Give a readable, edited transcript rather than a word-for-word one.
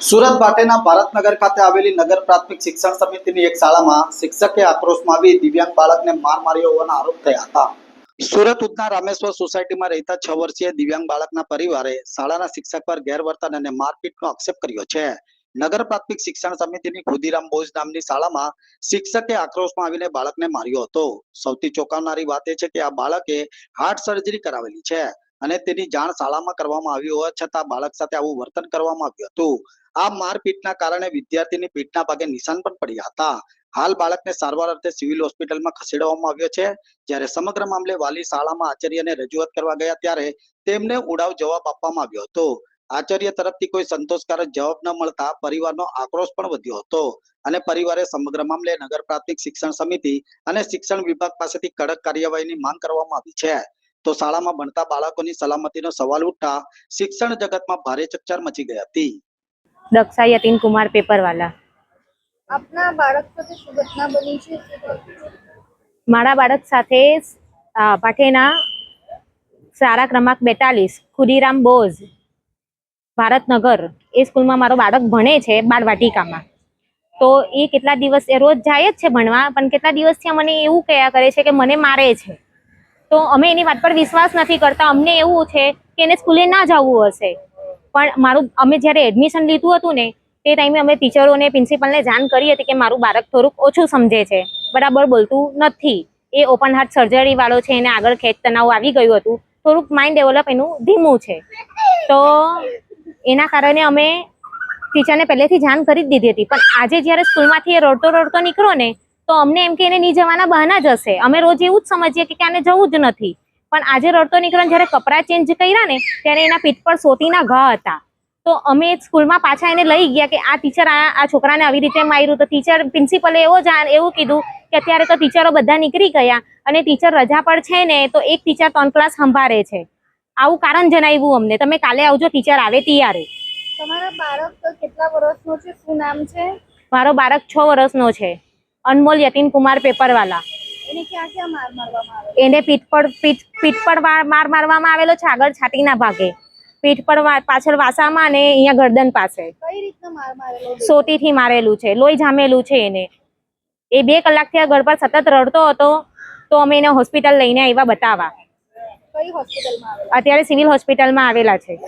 સુરત ભાટેના ભારતનગર ખાતે આવેલી નગર પ્રાથમિક શિક્ષણ સમિતિની એક શાળામાં શિક્ષકે આક્રોશમાં આવી દિવ્યાંગ બાળકને માર માર્યો હોવાના આરોપ થયા હતા। સુરત ઉધના રામેશ્વર સોસાયટીમાં રહેતા 6 વર્ષીય દિવ્યાંગ બાળકના પરિવારે શાળાના શિક્ષક પર ગેરવર્તન અને મારપીટનો આક્ષેપ કર્યો છે। નગર પ્રાથમિક શિક્ષણ સમિતિની ખુદીરામ બોઝ નામની શાળામાં શિક્ષકે આક્રોશમાં આવીને બાળકને માર્યો હતો। સૌથી ચોંકાવનારી વાત એ છે કે આ બાળકે હાર્ટ સર્જરી કરાવેલી છે અને તેની જાણ શાળામાં કરવામાં આવી હોવા છતાં બાળક સાથે આવું વર્તન કરવામાં આવ્યું હતું। આ મારપીટના કારણે વિદ્યાર્થીની પીઠના ભાગે નિશાન પણ પડ્યા હતા। હાલ બાળકને સારવાર અર્થે સિવિલ હોસ્પિટલમાં ખસેડવામાં આવ્યો છે। જ્યારે સમગ્ર મામલે વાલી શાળામાં આચાર્યને રજૂઆત કરવા ગયા ત્યારે તેમને ઉડાવ જવાબ આપવામાં આવ્યો હતો। આચાર્ય તરફથી કોઈ સંતોષકારક જવાબ ન મળતા પરિવારનો આક્રોશ પણ વધ્યો હતો અને પરિવારે સમગ્ર મામલે નગર પ્રાથમિક શિક્ષણ સમિતિ અને શિક્ષણ વિભાગ પાસેથી કડક કાર્યવાહીની માંગ કરવામાં આવી છે। તો શાળામાં ભણતા બાળકોની સલામતીનો સવાલ ઉઠતા શિક્ષણ જગતમાં ભારે ચકચાર મચી ગઈ હતી। दक्षा यतीन कुमार पेपरवाला। अपना बाळक સાથે શું ઘટના બની છે? મારા બાળક સાથે પાઠેના શાળા ક્રમાંક 42 ખુદીરામ બોઝ ભારતનગર એ સ્કૂલમાં મારો બાળક ભણે છે બાળવાટિકામાં। તો એ કેટલા દિવસ રોજ જાય જ છે ભણવા, પણ કેટલા દિવસથી મને એવું કહ્યા કરે છે કે મને મારે છે। તો અમે એની વાત પર વિશ્વાસ નથી કરતા। અમને એવું છે કે એને સ્કૂલે ના જવું હશે, પણ અમે જ્યારે એડમિશન લીધું હતું ને તે ટાઈમે અમે ટીચરોને પ્રિન્સિપલને જાણ કરી હતી કે મારું બાળક થોડુંક ઓછું સમજે છે, બરાબર બોલતું નથી, એ ઓપન હાર્ટ સર્જરી વાળો છે, એને આગળ ખેંચ તણાવ આવી ગયું હતું, થોડુંક માઇન્ડ ડેવલપ એનું ધીમું છે। તો એના કારણે અમે ટીચરને પહેલેથી જાણ કરી જ દીધી હતી, પણ આજે જ્યારે સ્કૂલમાંથી એ રડતો રડતો નીકળ્યો ને તો અમને એમ કે એને નહીં જવાના બહાના જ હશે। અમે રોજ એવું જ સમજીએ કે આને જવું જ નથી, પણ આજે રડતો નીકળ્યો જ્યારે કપડાં ચેન્જ કર્યા ને ત્યારે એના પીઠ પર સોટીના ઘા હતા। તો અમે સ્કૂલમાં પાછા એને લઈ ગયા કે આ ટીચર આ છોકરાને આવી રીતે માર્યું। તો ટીચર પ્રિન્સિપલે એવું કીધું કે અત્યારે તો ટીચરો બધા નીકળી ગયા અને ટીચર રજા પર છે ને તો એક ટીચર 3 ક્લાસ સંભાળે છે। આવું કારણ જણાવ્યું અમને, તમે કાલે આવજો, ટીચર આવે ત્યારે। તમારા બાળક કેટલા વર્ષનો છે? શું નામ છે? મારો બાળક 6 વર્ષનો છે, અનમોલ યતીન કુમાર પેપરવાલા। એને ક્યાં ક્યાં માર મારવામાં આવેલો? એને પીઠ પર માર મારવામાં આવેલો છે, આગળ છાતીના ભાગે, પીઠ પર પાછળ વાસામાં અને અહીંયા ગરદન પાસે। કઈ રીતના માર મારેલો? સોટીથી મારેલું છે, લોહી જામેલું છે એને। એ 2 કલાકથી આ ઘર પર સતત રડતો હતો, તો અમે એને હોસ્પિટલ લઈને આવ્યા બતાવવા। કઈ હોસ્પિટલમાં આવેલા? અત્યારે સિવિલ હોસ્પિટલમાં આવેલા છે।